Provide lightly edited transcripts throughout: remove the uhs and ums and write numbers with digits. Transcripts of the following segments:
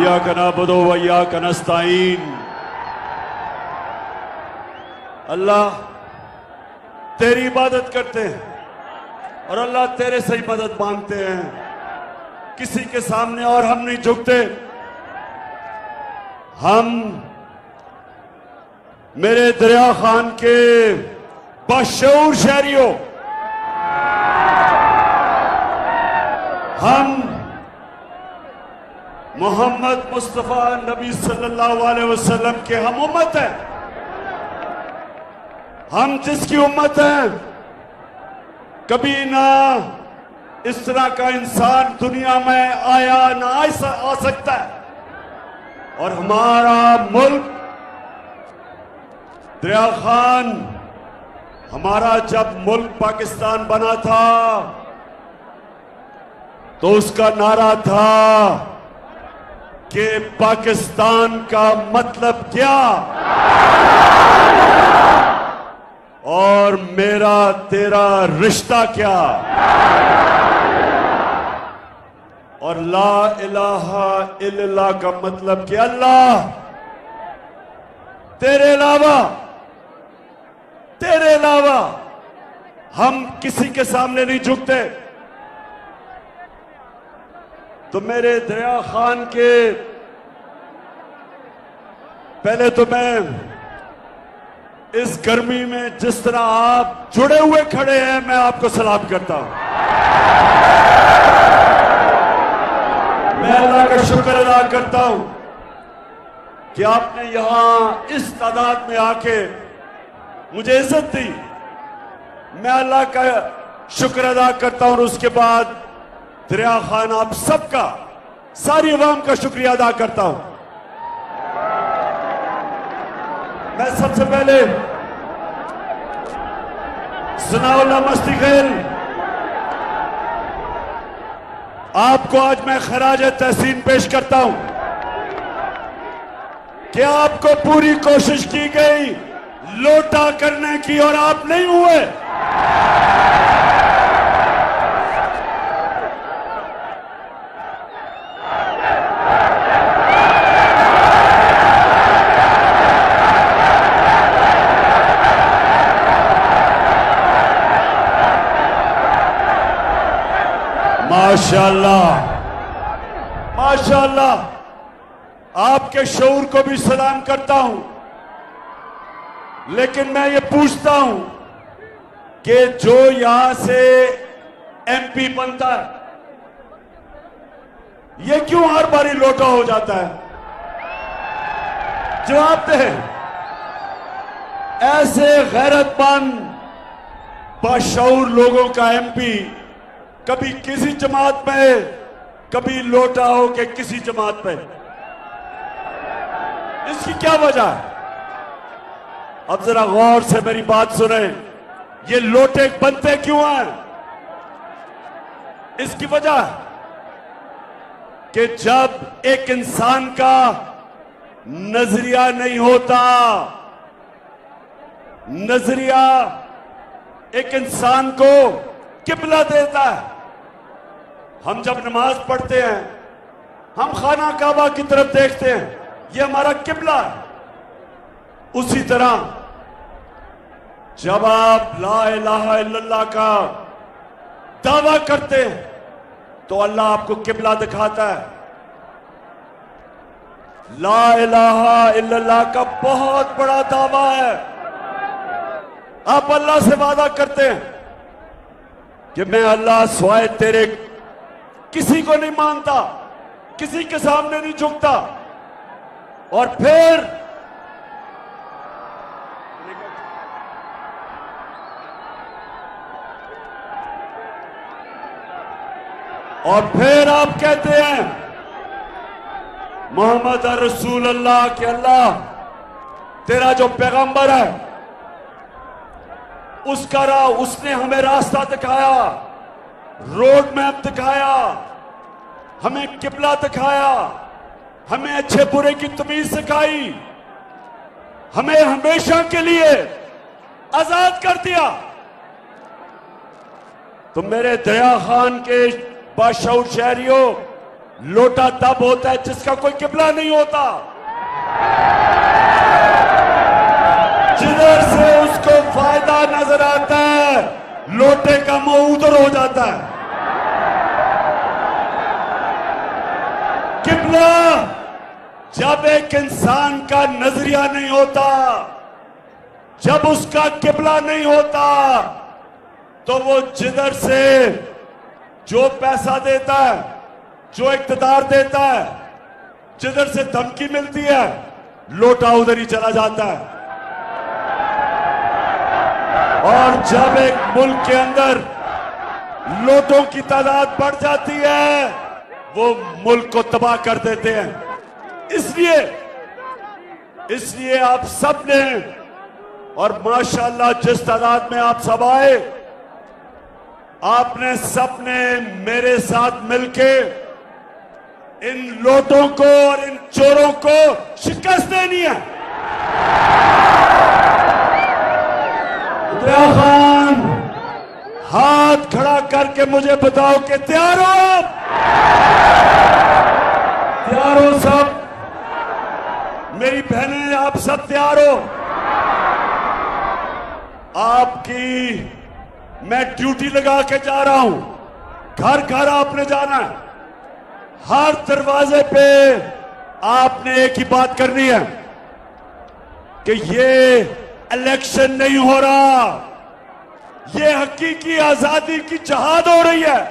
इय्याका नअबुदु व इय्याका नस्तईन। अल्लाह तेरी इबादत करते हैं और अल्लाह तेरे से ही मदद मांगते हैं, किसी के सामने और हम नहीं झुकते। हम मेरे दरिया खान के बशऊर शहरियों, हम मोहम्मद मुस्तफा नबी सल्लल्लाहु अलैहि वसल्लम के हम उम्मत हैं। हम जिसकी उम्मत हैं, कभी ना इस तरह का इंसान दुनिया में आया ना आ सकता है। और हमारा मुल्क दरिया खान, हमारा जब मुल्क पाकिस्तान बना था तो उसका नारा था कि पाकिस्तान का मतलब क्या और मेरा तेरा रिश्ता क्या। और ला इलाहा इल्लल्लाह का मतलब कि अल्लाह तेरे अलावा हम किसी के सामने नहीं झुकते। तो मेरे दरिया खान के, पहले तो मैं इस गर्मी में जिस तरह आप जुड़े हुए खड़े हैं, मैं आपको सलाम करता हूं। मैं अल्लाह का शुक्र अदा करता हूं कि आपने यहां इस तादाद में आके मुझे इज्जत दी। मैं अल्लाह का शुक्र अदा करता हूं और उसके बाद दरिया खान आप सबका, सारी अवाम का शुक्रिया अदा करता हूं। मैं सबसे पहले सनाउल्लाह मस्ती खेल, आपको आज मैं खराज तहसीन पेश करता हूं कि आपको पूरी कोशिश की गई लोटा करने की और आप नहीं हुए। माशाअल्लाह, माशाअल्लाह, आपके शऊर को भी सलाम करता हूं। लेकिन मैं ये पूछता हूं कि जो यहां से एमपी बनता है, ये क्यों हर बारी लोटा हो जाता है? जवाब दे। ऐसे गैरतमंद बाशऊर लोगों का एमपी कभी किसी जमात में, कभी लोटा हो के किसी जमात में, इसकी क्या वजह है? अब जरा गौर से मेरी बात सुने। ये लोटे बनते क्यों हैं? इसकी वजह कि जब एक इंसान का नजरिया नहीं होता, नजरिया एक इंसान को किबला देता है। हम जब नमाज पढ़ते हैं, हम खाना काबा की तरफ देखते हैं, ये हमारा किबला है। उसी तरह जब आप ला इलाहा इल्लल्लाह का दावा करते हैं तो अल्लाह आपको किबला दिखाता है। ला इलाहा इल्लल्लाह का बहुत बड़ा दावा है। आप अल्लाह से वादा करते हैं कि मैं अल्लाह सिवाय तेरे किसी को नहीं मानता, किसी के सामने नहीं झुकता। और फिर और फिर आप कहते हैं मोहम्मद रसूल अल्लाह के अल्लाह तेरा जो पैगंबर है उसका राह, उसने हमें रास्ता दिखाया, रोड मैप दिखाया, हमें किबला दिखाया, हमें अच्छे बुरे की तमीज सिखाई, हमें हमेशा के लिए आजाद कर दिया। तो मेरे दया खान के बादशाह शहरियों, लोटा तब होता है जिसका कोई किबला नहीं होता। जिधर से उसको फायदा नजर आता है, लोटे का मुंह उधर हो जाता है। किबला जब एक इंसान का नजरिया नहीं होता, जब उसका किबला नहीं होता, तो वो जिधर से जो पैसा देता है, जो इख्तियार देता है, जिधर से धमकी मिलती है, लोटा उधर ही चला जाता है। और जब एक मुल्क के अंदर लोटों की तादाद बढ़ जाती है, वो मुल्क को तबाह कर देते हैं। इसलिए आप सब ने, और माशाल्लाह जिस तादाद में आप सब आए, आपने सबने मेरे साथ मिलके इन लोटों को और इन चोरों को शिकस्त देनी है। दया खान, हाथ खड़ा करके मुझे बताओ कि तैयार हो आप? तैयार हो सब? मेरी बहनें, आप सब तैयार हो? आपकी मैं ड्यूटी लगा के जा रहा हूं। घर घर आपने जाना है, हर दरवाजे पे आपने एक ही बात करनी है कि ये इलेक्शन नहीं हो रहा, ये हकीकी आजादी की जहाद हो रही है।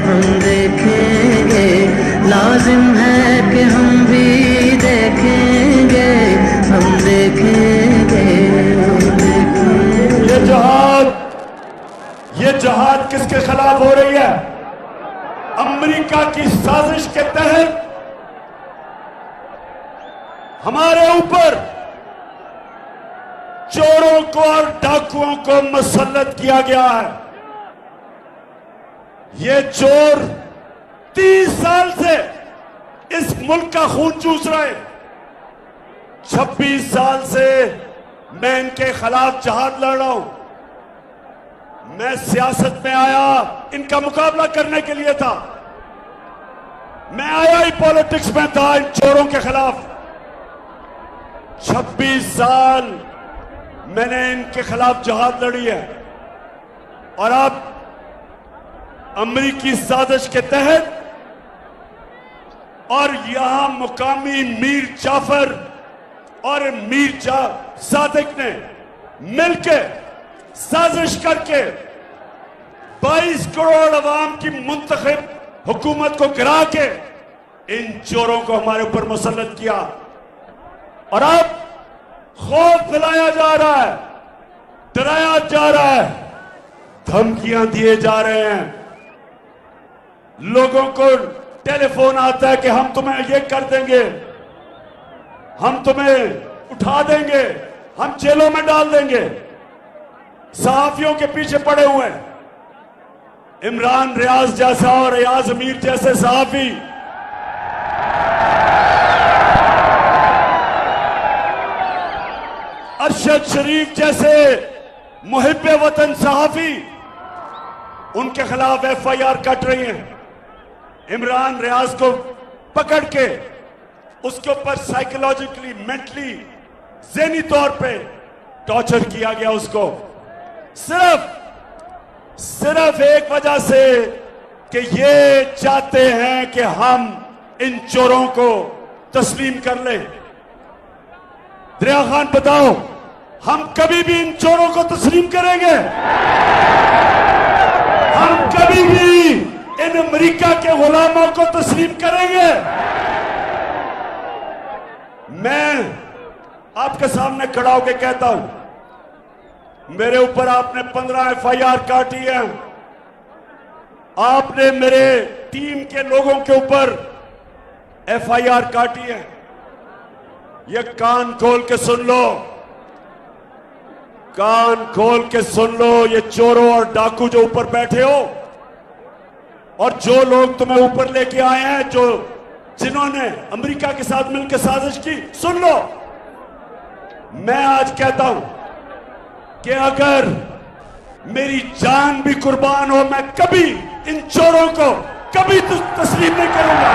हम देखेंगे, लाजिम है कि हम भी देखेंगे, हम देखेंगे, हम देखेंगे। ये जहाद किसके खिलाफ हो रही है? अमेरिका की साजिश के तहत हमारे ऊपर चोरों को और डाकुओं को मुसल्लत किया गया है। ये चोर 30 साल से इस मुल्क का खून चूस रहे हैं। 26 साल से मैं इनके खिलाफ जहाद लड़ रहा हूं। मैं सियासत में आया इनका मुकाबला करने के लिए था। मैं आया ही पॉलिटिक्स में था इन चोरों के खिलाफ। 26 साल मैंने इनके खिलाफ जहाद लड़ी है। और अब अमेरिकी साजिश के तहत और यहां मुकामी मीर जाफर और मीर सादिक ने मिलकर साजिश करके 22 करोड़ अवाम की मुंतखब हुकूमत को गिरा के इन चोरों को हमारे ऊपर मुसल्लत किया। और अब खौफ फैलाया जा रहा है, डराया जा रहा है, धमकियां दिए जा रहे हैं। लोगों को टेलीफोन आता है कि हम तुम्हें ये कर देंगे, हम तुम्हें उठा देंगे, हम जेलों में डाल देंगे। सहाफियों के पीछे पड़े हुए हैं। इमरान रियाज जैसा और रियाज अमीर जैसे सहाफी अरशद शरीफ जैसे मुहिब्बे वतन सहाफी, उनके खिलाफ FIR कट रही है। इमरान रियाज को पकड़ के उसके ऊपर साइकोलॉजिकली, मेंटली, ज़हनी तौर पे टॉर्चर किया गया उसको, सिर्फ एक वजह से कि ये चाहते हैं कि हम इन चोरों को तस्लीम कर लें। दरिया खान, बताओ, हम कभी भी इन चोरों को तस्लीम करेंगे? हम कभी भी इन अमेरिका के गुलामों को तस्लीम करेंगे? मैं आपके सामने खड़ा होकर कहता हूं मेरे ऊपर आपने 15 एफआईआर काटी है, आपने मेरे टीम के लोगों के ऊपर एफआईआर काटी है। ये कान खोल के सुन लो, कान खोल के सुन लो, ये चोरों और डाकू जो ऊपर बैठे हो और जो लोग तुम्हें ऊपर लेके आए हैं, जिन्होंने अमेरिका के साथ मिलकर साजिश की, सुन लो। मैं आज कहता हूं कि अगर मेरी जान भी कुर्बान हो, मैं कभी इन चोरों को कभी तस्लीम नहीं करूंगा।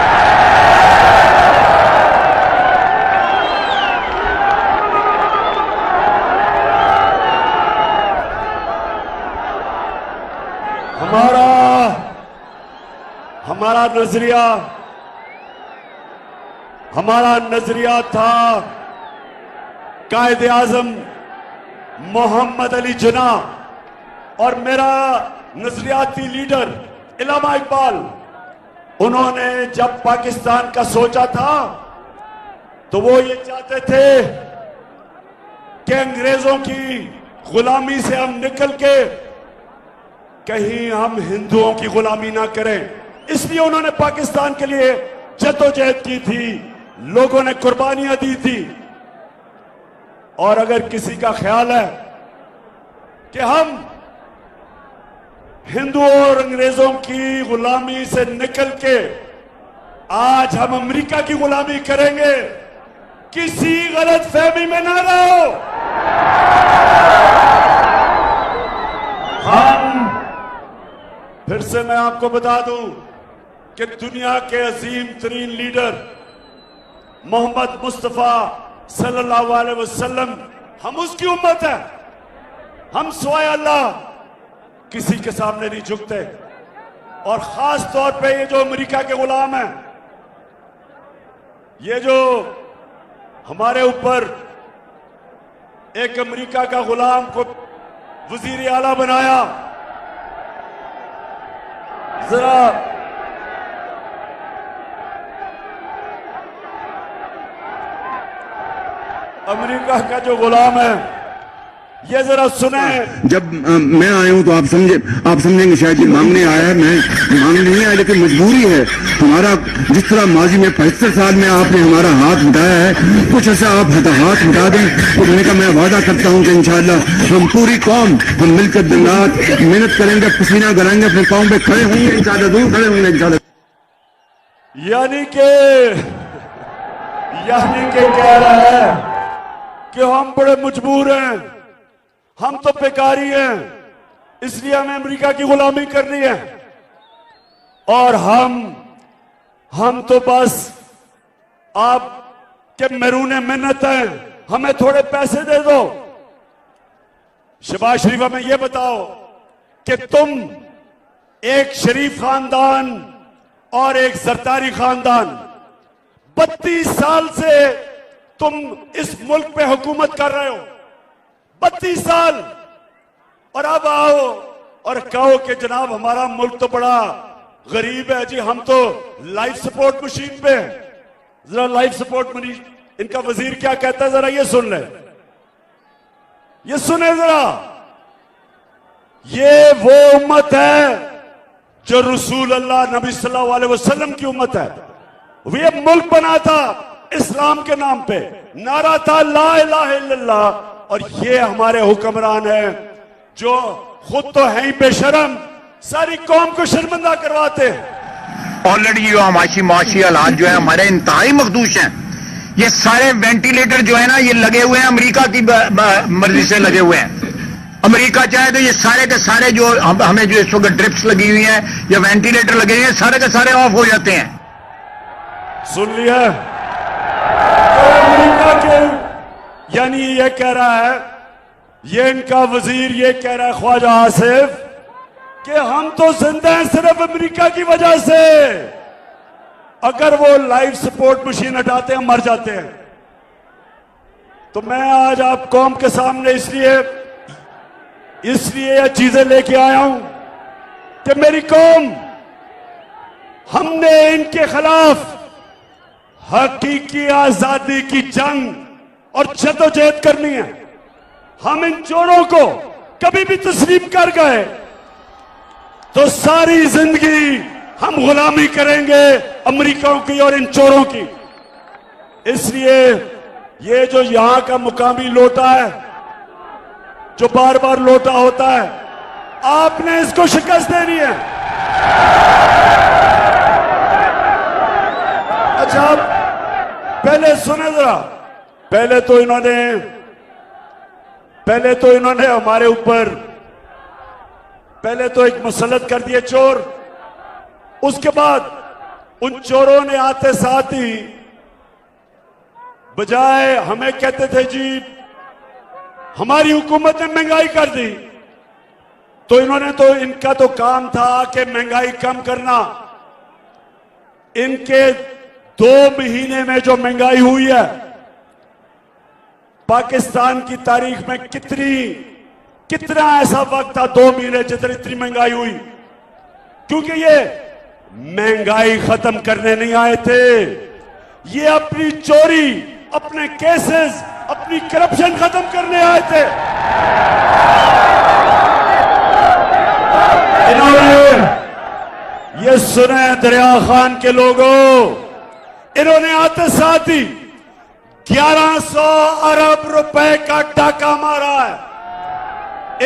हमारा नजरिया था कायदे आजम मोहम्मद अली जिन्नाह और मेरा नजरियाती लीडर इल्लामा इकबाल, उन्होंने जब पाकिस्तान का सोचा था तो वो ये चाहते थे कि अंग्रेजों की गुलामी से हम निकल के कहीं हम हिंदुओं की गुलामी ना करें। इसलिए उन्होंने पाकिस्तान के लिए जद्दोजहद की थी, लोगों ने कुर्बानियां दी थी। और अगर किसी का ख्याल है कि हम हिंदुओं और अंग्रेजों की गुलामी से निकल के आज हम अमेरिका की गुलामी करेंगे, किसी गलत फहमी में ना रहो। फिर से मैं आपको बता दूं कि दुनिया के अजीम तरीन लीडर मोहम्मद मुस्तफा सल्लल्लाहु अलैहि वसल्लम, हम उसकी उम्मत है। हम सिवाय अल्लाह किसी के सामने नहीं झुकते। और खास तौर पे ये जो अमेरिका के गुलाम हैं, ये जो हमारे ऊपर एक अमेरिका का गुलाम को वजीर आला बनाया, जरा अमेरिका का जो गुलाम है, ये जरा सुने। जब मैं आया हूं तो आप समझेंगे शायद ये मांगने आया है। मैं मांगने नहीं आया, लेकिन मजबूरी है हमारा। जिस तरह माजी में 75 साल में आपने हमारा हाथ उठाया है, कुछ ऐसा आप हाथ उठा दें तो मैंने कहा मैं वादा करता हूं कि इंशाअल्लाह हम पूरी कौम हम मिलकर दिन रात मेहनत करेंगे, पसीना गलाएंगे, अपने पांव पे खड़े होंगे इंशाअल्लाह, दूर खड़े होंगे इंशाअल्लाह। यानी के कह रहा है कि हम बड़े मजबूर हैं, हम तो बेकारी हैं, इसलिए हमें अमेरिका की गुलामी करनी है। और हम तो बस आप के महरूने मिन्नत हैं, हमें थोड़े पैसे दे दो। शहबाज शरीफ में ये बताओ कि तुम एक शरीफ खानदान और एक सरदारी खानदान, 32 साल से तुम इस मुल्क पे हुकूमत कर रहे हो, 32 साल, और अब आओ और कहो कि जनाब हमारा मुल्क तो बड़ा गरीब है जी, हम तो लाइफ सपोर्ट मशीन पे हैं। जरा लाइफ सपोर्ट मशीन, इनका वजीर क्या कहता है, जरा ये सुन ले, ये सुने जरा। ये वो उम्मत है जो रसूल अल्लाह नबी सल्लल्लाहु अलैहि वसल्लम की उम्मत है। ये मुल्क बना था इस्लाम के नाम पे, नारा था ला इलाहा इल्लल्लाह, और ये हमारे हुक्मरान हैं जो खुद तो है ही बेशरम, सारी कौम को शर्मिंदा करवाते हैं। ऑलरेडी ये माशी हालात जो है हमारे इंतहाई मखदूश हैं। ये सारे वेंटिलेटर जो है ना, ये लगे हुए हैं अमेरिका की मर्जी से लगे हुए हैं। अमेरिका चाहे तो ये सारे के सारे जो हमें जो इस वक्त ड्रिप्स लगी हुई हैं या वेंटिलेटर लगे हुए हैं, सारे के सारे ऑफ हो जाते हैं। सुन लिया, तो अमेरिका के यानी ये कह रहा है, ये इनका वजीर ये कह रहा है ख्वाजा आसिफ कि हम तो जिंदा हैं सिर्फ अमेरिका की वजह से। अगर वो लाइफ सपोर्ट मशीन हटाते हैं, मर जाते हैं। तो मैं आज आप कौम के सामने इसलिए ये चीजें लेके आया हूं कि मेरी कौम, हमने इनके खिलाफ हकीकी आजादी की जंग और जद्दोजहद करनी है। हम इन चोरों को कभी भी तस्लीम कर गए तो सारी जिंदगी हम गुलामी करेंगे अमेरिकाओं की और इन चोरों की। इसलिए ये जो यहां का मुकामी लोटा है, जो बार बार लोटा होता है, आपने इसको शिकस्त देनी है। अच्छा, आप पहले सुने जरा। पहले तो इन्होंने हमारे ऊपर पहले तो एक मुसल्लत कर दिए चोर। उसके बाद उन चोरों ने आते साथ ही बजाय हमें कहते थे जी हमारी हुकूमत ने महंगाई कर दी, तो इनका तो काम था कि महंगाई कम करना। इनके 2 महीने में जो महंगाई हुई है, पाकिस्तान की तारीख में कितना ऐसा वक्त था 2 महीने जितनी इतनी महंगाई हुई, क्योंकि ये महंगाई खत्म करने नहीं आए थे, ये अपनी चोरी, अपने केसेस, अपनी करप्शन खत्म करने आए थे। इन्होंने ये सुने दरिया खान के लोगों, इन्होंने आते साथ ही 1100 अरब रुपए का डाका मारा है।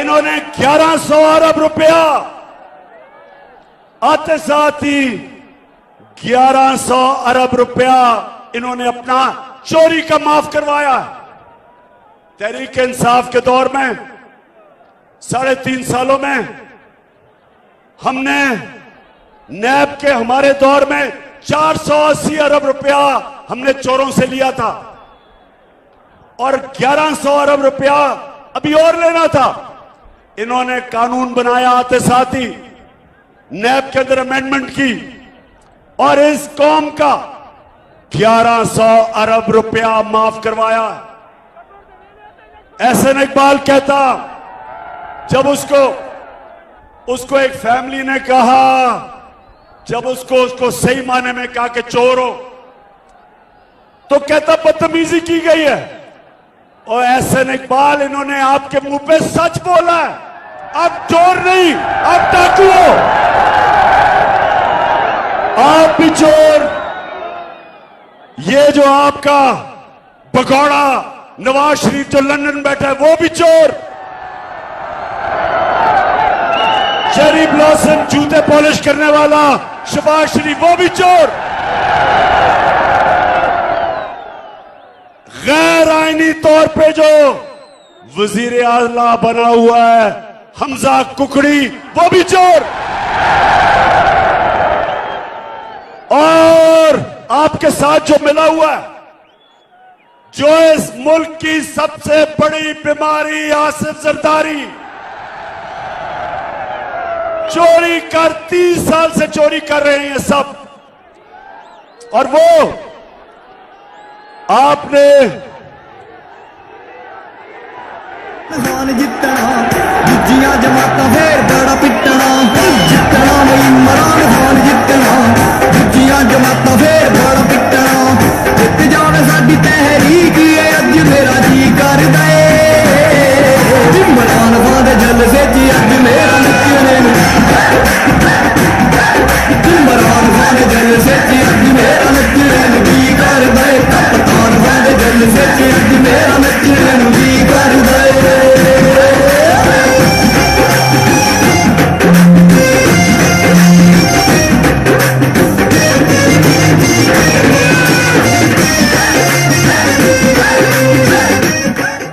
इन्होंने 1100 अरब रुपया आते साथ ही 1100 अरब रुपया इन्होंने अपना चोरी का माफ करवाया। तहरीक इंसाफ के दौर में 3.5 सालों में हमने नैब के हमारे दौर में 480 अरब रुपया हमने चोरों से लिया था और 1100 अरब रुपया अभी और लेना था। इन्होंने कानून बनाया, आते साथ ही नैब के अंदर अमेंडमेंट की और इस कौम का 1100 अरब रुपया माफ करवाया। एहसन इकबाल कहता, जब उसको एक फैमिली ने कहा, जब उसको सही माने में कहा कि चोर हो, तो कहता बदतमीजी की गई है। और एहसन इकबाल, इन्होंने आपके मुंह पे सच बोला है, आप चोर नहीं, आप डाकू हो, आप भी चोर। ये जो आपका भगौड़ा नवाज शरीफ जो लंदन बैठा है वो भी चोर। चेरी ब्लॉसम जूते पॉलिश करने वाला शहबाज शरीफ वो भी चोर। गैर आईनी तौर पे जो वजीर आला बना हुआ है हमजा कुकड़ी वो भी चोर। और आपके साथ जो मिला हुआ है, जो इस मुल्क की सबसे बड़ी बीमारी आसिफ जरदारी, चोरी कर 30 साल से चोरी कर रहे हैं सब। और वो आपने जितना दूजियां जमाता फिर बड़ा पिटना, जितना वही इमरान खान जितना, दूजियां जमाता फिर बड़ा पिटना, जित जान साडी तहरीक है अज मेरा जी कर दे, इमरान खान दे जलसे च अज मेरा नचने नूं, इमरान खान दे जलसे च अज मेरा नचने नूं जी कर दे, कप्तान खान दे जलसे च अज मेरा नचने नूं जी कर दे।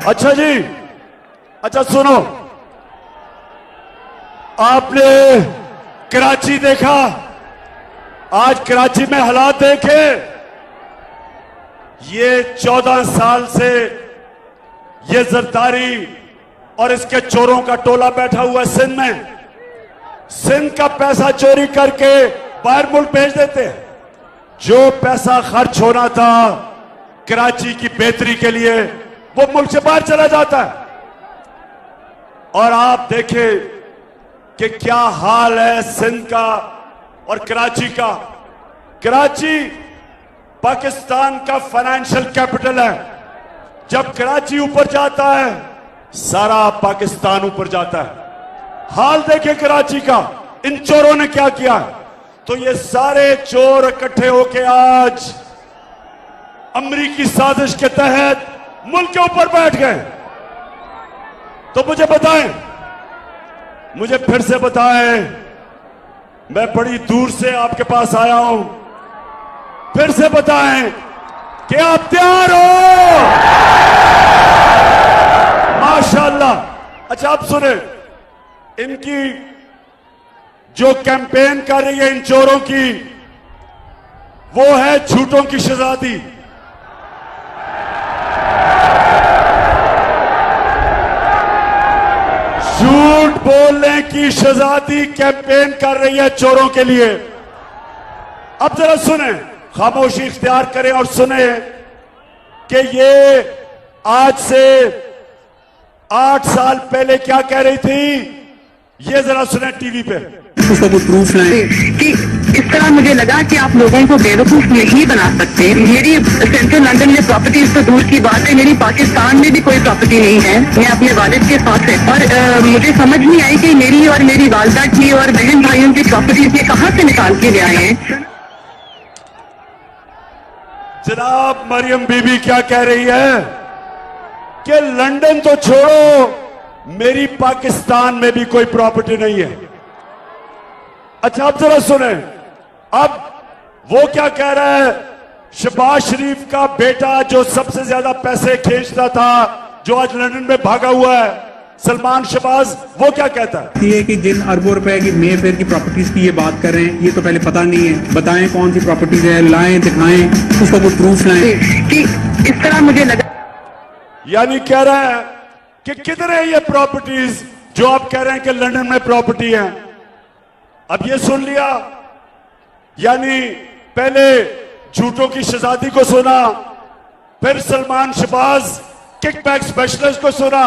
अच्छा जी, अच्छा सुनो, आपने कराची देखा, आज कराची में हालात देखे। ये 14 साल से ये जरदारी और इसके चोरों का टोला बैठा हुआ है सिंध में। सिंध का पैसा चोरी करके बाहर मुल्क भेज देते हैं। जो पैसा खर्च होना था कराची की बेहतरी के लिए वो मुल्क से बाहर चला जाता है। और आप देखें कि क्या हाल है सिंध का और कराची का। कराची पाकिस्तान का फाइनेंशियल कैपिटल है। जब कराची ऊपर जाता है सारा पाकिस्तान ऊपर जाता है। हाल देखें कराची का, इन चोरों ने क्या किया है। तो ये सारे चोर इकट्ठे होके आज अमेरिकी साजिश के तहत मुल्क के ऊपर बैठ गए। तो मुझे बताएं, मुझे फिर से बताएं, मैं बड़ी दूर से आपके पास आया हूं, फिर से बताएं कि आप तैयार हो? माशाअल्लाह। अच्छा आप सुने, इनकी जो कैंपेन कर रही है इन चोरों की, वो है झूठों की शहजादी। झूठ बोलने की शहजादी कैंपेन कर रही है चोरों के लिए। अब जरा सुने, खामोशी इख्तियार करें और सुने कि ये आज से 8 साल पहले क्या कह रही थी। ये जरा सुने टीवी पे। उसका कोई प्रूफ लाए कि इस तरह मुझे लगा कि आप लोगों को बेवकूफ नहीं बना सकते। मेरी सेंट्रल लंदन में प्रॉपर्टीज तो दूर की बात है, मेरी पाकिस्तान में भी कोई प्रॉपर्टी नहीं है। मैं अपने वालिद के साथ है और मुझे समझ नहीं आई कि मेरी और मेरी वालदा की और बहन भाइयों की प्रॉपर्टीज ये कहाँ से निकाल के ले आए हैं। जनाब मरियम बीबी क्या कह रही है कि लंदन तो छोड़ो, मेरी पाकिस्तान में भी कोई प्रॉपर्टी नहीं है। अच्छा अब जरा सुने, अब वो क्या कह रहा है। शहबाज शरीफ का बेटा जो सबसे ज्यादा पैसे खींचता था, जो आज लंदन में भागा हुआ है, सलमान शहबाज, वो क्या कहता है। ये कि जिन अरबों रुपए की मेफेयर की प्रॉपर्टीज की ये बात कर रहे हैं, ये तो पहले पता नहीं है। बताएं कौन सी प्रॉपर्टीज है, लाएं, दिखाएं, उसका कोई प्रूफ लाएं। कि इस तरह मुझे लगा, यानी कह रहा है कि किधर है ये प्रॉपर्टीज जो आप कह रहे हैं कि लंदन में प्रॉपर्टी है। अब ये सुन लिया, यानी पहले झूठों की शहजादी को सुना, फिर सलमान शहबाज किकबैक स्पेशलिस्ट को सुना।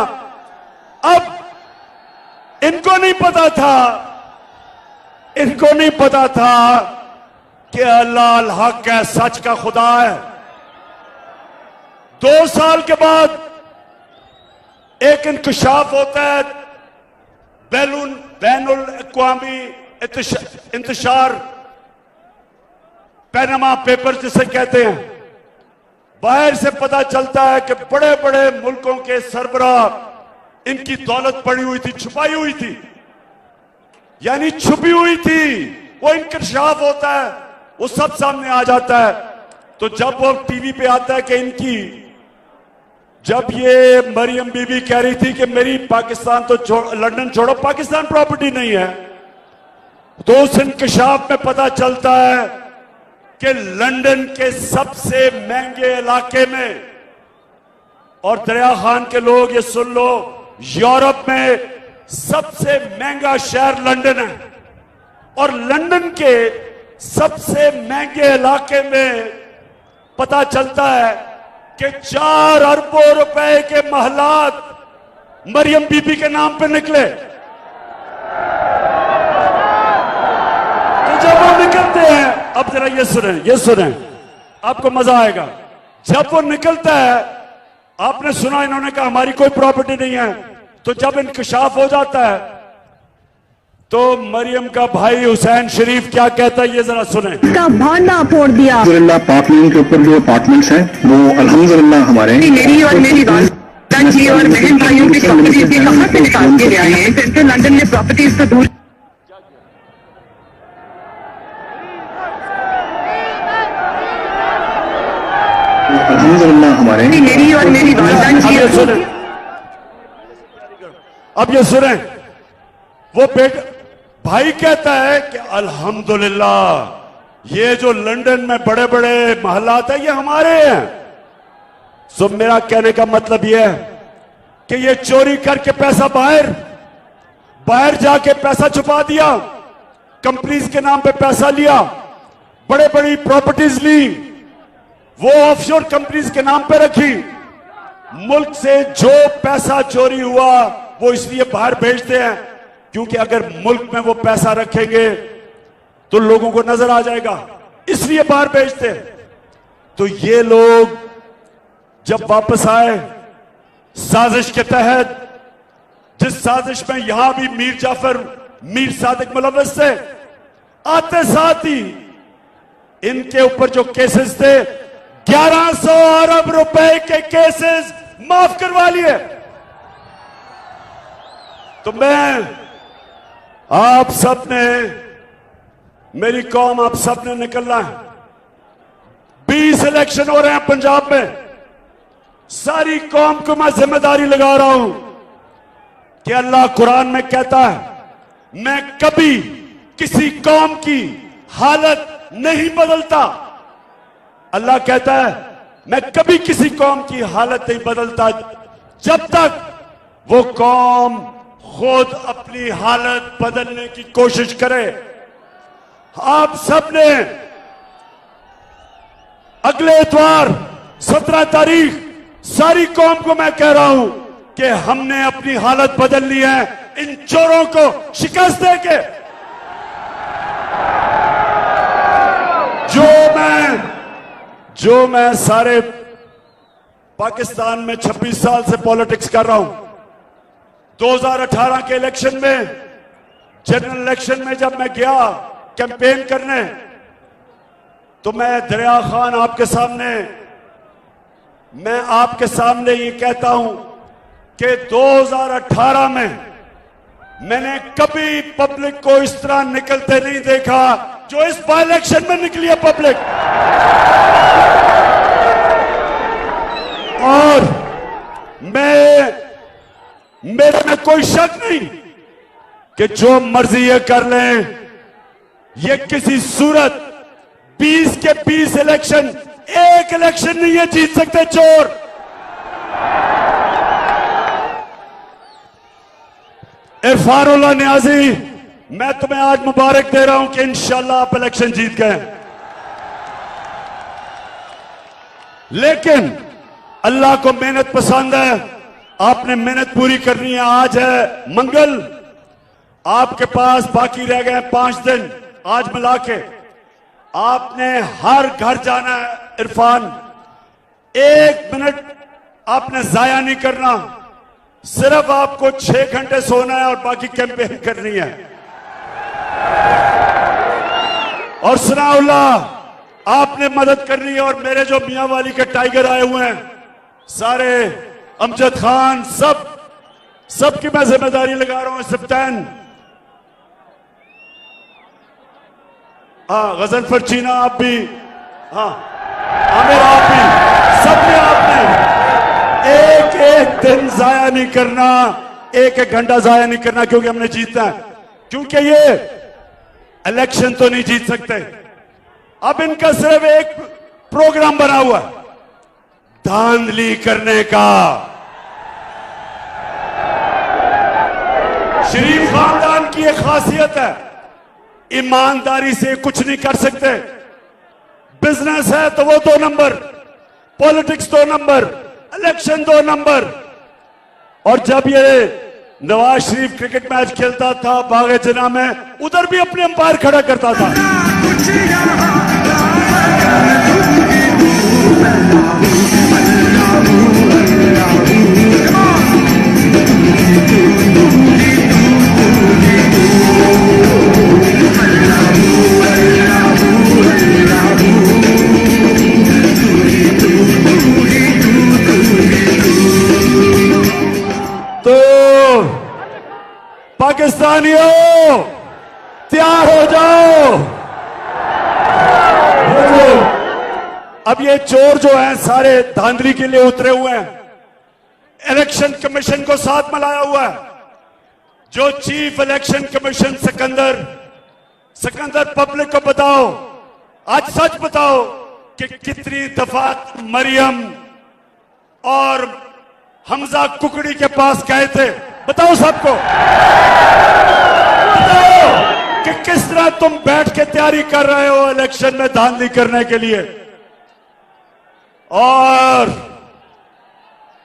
अब इनको नहीं पता था, इनको नहीं पता था कि अल्लाह अल हक है, सच का खुदा है। 2 साल के बाद एक इंकशाफ होता है, बैनुल अक़वामी इंतशार, पैनामा पेपर जिसे कहते हैं। बाहर से पता चलता है कि बड़े बड़े मुल्कों के सरबराह, इनकी दौलत पड़ी हुई थी, छुपाई हुई थी, यानी छुपी हुई थी। वो इंकशाफ होता है, वो सब सामने आ जाता है। तो जब वो टीवी पे आता है कि इनकी, जब ये मरियम बीबी कह रही थी कि मेरी पाकिस्तान तो लंदन छोड़ो, पाकिस्तान प्रॉपर्टी नहीं है, तो उस इंकशाफ में पता चलता है कि लंदन के सबसे महंगे इलाके में, और दरिया खान के लोग ये सुन लो, यूरोप में सबसे महंगा शहर लंदन है, और लंदन के सबसे महंगे इलाके में पता चलता है कि 4 अरबों रुपए के महलात मरियम बीबी के नाम पे निकले। तो जब वो निकलते हैं, अब जरा ये सुने, आपको मजा आएगा। जब वो निकलता है, आपने सुना इन्होंने कहा हमारी कोई प्रॉपर्टी नहीं है। तो जब इंकशाफ हो जाता है, तो मरियम का भाई हुसैन शरीफ क्या कहता है, ये जरा सुने। का भांडा फोड़ दिया। अल्हम्दुलिल्लाह पार्लियामेंट के ऊपर जो अपार्टमेंट्स हैं वो अल्हम्दुलिल्लाह हमारे हैं। मेरी और मेरी वालदा की और बहन भाइयों की प्रॉपर्टीज ये कहाँ से निकाल के ले आए हैं। सेंट्रल लंदन में प्रॉपर्टीज तो दूर। अल्हम्दुलिल्लाह हमारे हैं। मेरी और मेरी वालदा की। अब ये सुने, वो भाई कहता है कि अल्हम्दुलिल्लाह ये जो लंदन में बड़े बड़े महलात है ये हमारे हैं। सो मेरा कहने का मतलब ये है कि ये चोरी करके पैसा बाहर जाके पैसा छुपा दिया, कंपनीज के नाम पे पैसा लिया, बड़े बड़ी प्रॉपर्टीज ली, वो ऑफशोर कंपनीज के नाम पे रखी। मुल्क से जो पैसा चोरी हुआ वो इसलिए बाहर भेजते हैं क्योंकि अगर मुल्क में वो पैसा रखेंगे तो लोगों को नजर आ जाएगा, इसलिए बाहर भेजते हैं। तो ये लोग जब वापस आए साजिश के तहत जिस साजिश में यहां भी मीर जाफर मीर सादिक मुलव्वस थे, आते साथ ही इनके ऊपर जो केसेस थे 1100 अरब रुपए के केसेस माफ करवा लिए। तो मैं आप सब ने, मेरी कौम आप सब ने निकलना है। 20 इलेक्शन हो रहे हैं पंजाब में। सारी कौम को मैं जिम्मेदारी लगा रहा हूं कि अल्लाह कुरान में कहता है मैं कभी किसी कौम की हालत नहीं बदलता। अल्लाह कहता है मैं कभी किसी कौम की हालत नहीं बदलता जब तक वो कौम खुद अपनी हालत बदलने की कोशिश करे। आप सब ने अगले इतवार 17 तारीख सारी कौम को मैं कह रहा हूं कि हमने अपनी हालत बदलनी है इन चोरों को शिकस्त देके। जो मैं सारे पाकिस्तान में 26 साल से पॉलिटिक्स कर रहा हूं, 2018 के इलेक्शन में, जनरल इलेक्शन में जब मैं गया कैंपेन करने, तो मैं दरिया खान मैं आपके सामने ये कहता हूं कि 2018 में मैंने कभी पब्लिक को इस तरह निकलते नहीं देखा जो इस बाई इलेक्शन में निकली है पब्लिक। और मेरे में कोई शक नहीं कि जो मर्जी ये कर लें, ये किसी सूरत 20 के 20 इलेक्शन, एक इलेक्शन नहीं ये जीत सकते चोर। इरफानुल्लाह नियाजी, मैं तुम्हें आज मुबारक दे रहा हूं कि इंशाल्लाह आप इलेक्शन जीत गए। लेकिन अल्लाह को मेहनत पसंद है, आपने मेहनत पूरी करनी है। आज है मंगल, आपके पास बाकी रह गए 5 दिन। आज मिला के आपने हर घर जाना है। इरफान, 1 मिनट आपने जाया नहीं करना, सिर्फ आपको 6 घंटे सोना है और बाकी कैंपेन करनी है। और सनाउल्लाह, आपने मदद करनी है। और मेरे जो मियां वाली के टाइगर आए हुए हैं सारे, अमजद खान, सबकी मैं जिम्मेदारी लगा रहा हूं। सिप्तान, हाँ, गजनफर चीना आप भी, हाँ आमिर आप भी, सबने आपने एक दिन जाया नहीं करना, एक घंटा जाया नहीं करना, क्योंकि हमने जीतना है। क्योंकि ये इलेक्शन तो नहीं जीत सकते। अब इनका सिर्फ एक प्रोग्राम बना हुआ है, धांधली करने का। शरीफ खानदान की एक खासियत है, ईमानदारी से कुछ नहीं कर सकते। बिजनेस है तो वो 2 number, politics 2 number, election 2 number. और जब ये नवाज शरीफ क्रिकेट मैच खेलता था बागे जना में, उधर भी अपने अंपायर खड़ा करता था। तो पाकिस्तानियों तैयार हो जाओ। अब ये चोर जो हैं सारे धांधली के लिए उतरे हुए हैं, इलेक्शन कमीशन को साथ मिलाया हुआ है। जो chief election commission Sikandar public को बताओ, आज सच बताओ कि कितनी दफा मरियम और हमजा कुकड़ी के पास गए थे, बताओ सबको। बताओ कि किस तरह तुम बैठ के तैयारी कर रहे हो इलेक्शन में धांधली करने के लिए।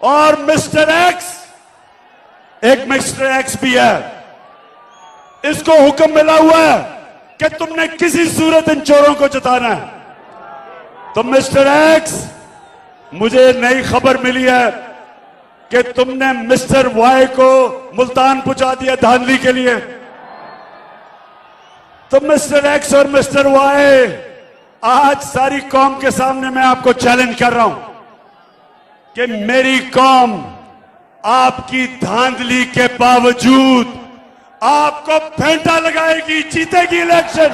और मिस्टर एक्स, एक मिस्टर एक्स भी है, इसको हुक्म मिला हुआ है कि तुमने किसी सूरत इन चोरों को जिताना है। तो मिस्टर एक्स, मुझे नई खबर मिली है कि तुमने मिस्टर वाई को मुल्तान पहुंचा दिया धांधली के लिए। तो मिस्टर एक्स और मिस्टर वाई, आज सारी कौम के सामने मैं आपको चैलेंज कर रहा हूं कि मेरी कौम आपकी धांधली के बावजूद आपको फेंटा लगाएगी, जीतेगी इलेक्शन।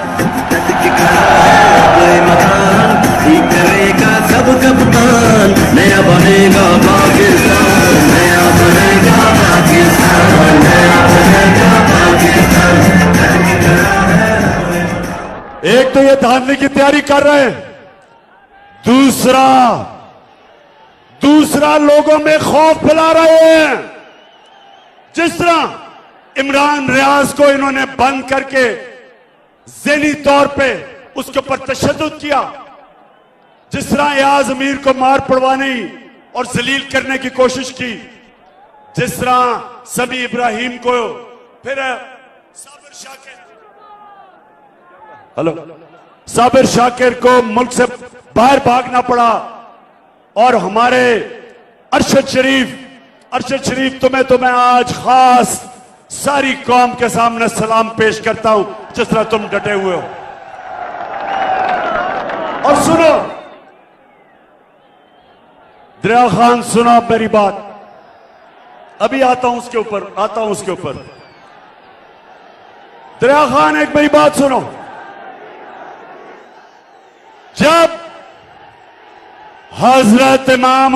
करेगा सब कप्तान, नया बनेगा पाकिस्तान, नया बनेगा पाकिस्तान, नया बनेगा पाकिस्तान। एक तो ये धांधली की तैयारी कर रहे हैं, दूसरा लोगों में खौफ फैला रहे हैं। जिस तरह इमरान रियाज को इन्होंने बंद करके ज़हनी तौर पे उसके ऊपर तशद्दुद किया, जिस तरह एयाज अमीर को मार पड़वाने और जलील करने की कोशिश की, जिस तरह समी इब्राहिम को, फिर साबिर शाकिर को मुल्क से बाहर भागना पड़ा, और हमारे अरशद शरीफ तुम्हें तो मैं आज खास सारी कौम के सामने सलाम पेश करता हूं, जिस तरह तुम डटे हुए हो। और सुनो दरिया खान, सुनो मेरी बात, अभी आता हूं उसके ऊपर। दरिया खान, एक मेरी बात सुनो। जब हजरत इमाम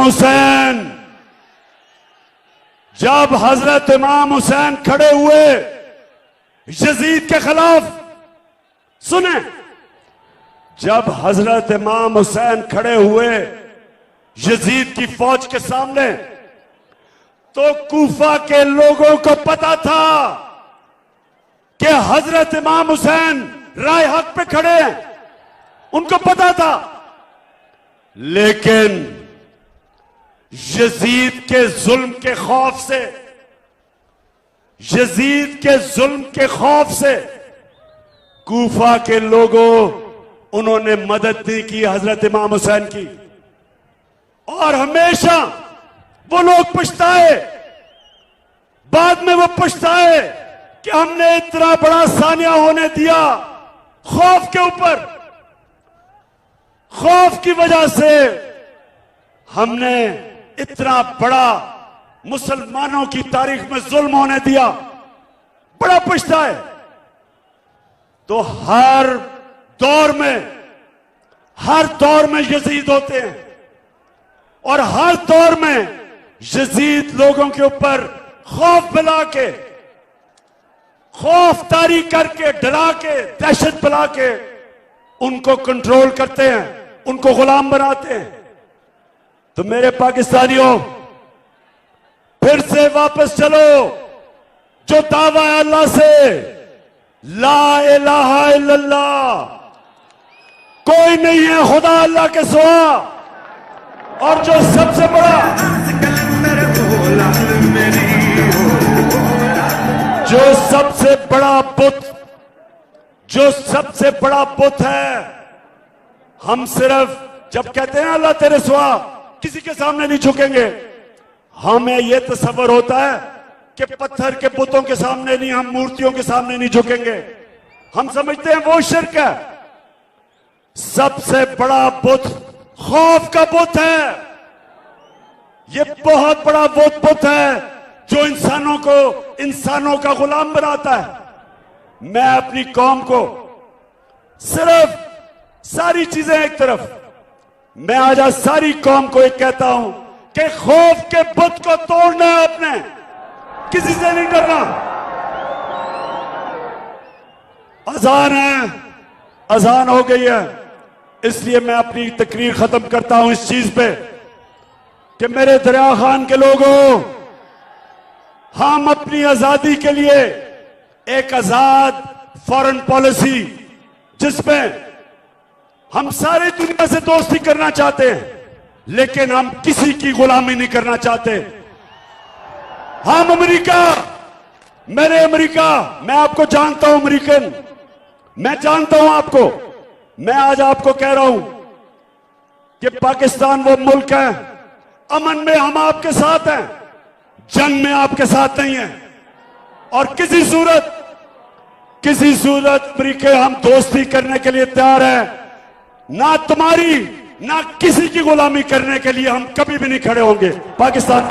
हुसैन खड़े हुए यजीद के खिलाफ, सुने, जब हजरत इमाम हुसैन खड़े हुए यजीद की फौज के सामने, तो कूफा के लोगों को पता था कि हजरत इमाम हुसैन राय हक पे खड़े हैं, उनको पता था। लेकिन यजीद के जुल्म के खौफ से कूफा के लोगों, उन्होंने मदद नहीं की हजरत इमाम हुसैन की। और हमेशा वो लोग पछताए, बाद में वो पछताए कि हमने इतना बड़ा सानिया होने दिया खौफ के ऊपर। खौफ की वजह से हमने इतना बड़ा मुसलमानों की तारीख में जुल्म होने दिया, बड़ा पछताए। तो हर दौर में यजीद होते हैं, और हर दौर में यजीद लोगों के ऊपर खौफ फैला के, खौफ तारी करके, डरा के, दहशत फैला के उनको कंट्रोल करते हैं, उनको गुलाम बनाते हैं। तो मेरे पाकिस्तानियों, फिर से वापस चलो, जो दावा है अल्लाह से, ला इलाहा इल्लल्लाह, कोई नहीं है खुदा अल्लाह के सिवा, और जो सबसे बड़ा बुत है, हम सिर्फ जब कहते हैं अल्लाह तेरे सिवा किसी के सामने नहीं झुकेंगे, हमें यह तसव्वुर होता है कि पत्थर के बुतों के सामने नहीं, हम मूर्तियों के सामने नहीं झुकेंगे। हम समझते हैं वो शिर्क है। सबसे बड़ा बुत खौफ का बुत है। ये बहुत बड़ा बुत है जो इंसानों का गुलाम बनाता है। मैं अपनी कौम को सिर्फ, सारी चीजें एक तरफ, मैं आज सारी कौम को एक कहता हूं कि खौफ के बुत को तोड़ना है, अपने किसी से नहीं डरना। अजान हो गई है, इसलिए मैं अपनी तकरीर खत्म करता हूं इस चीज पे कि मेरे दरिया खान के लोगों, हम अपनी आजादी के लिए एक आजाद फॉरेन पॉलिसी, जिसमें हम सारी दुनिया से दोस्ती करना चाहते हैं, लेकिन हम किसी की गुलामी नहीं करना चाहते। हम अमेरिका, मैं आपको जानता हूं अमेरिकन, मैं जानता हूं आपको। मैं आज आपको कह रहा हूं कि पाकिस्तान वो मुल्क है, अमन में हम आपके साथ हैं, जंग में आपके साथ नहीं है और किसी सूरत अमेरिका हम दोस्ती करने के लिए तैयार है। ना तुम्हारी ना किसी की गुलामी करने के लिए हम कभी भी नहीं खड़े होंगे। पाकिस्तान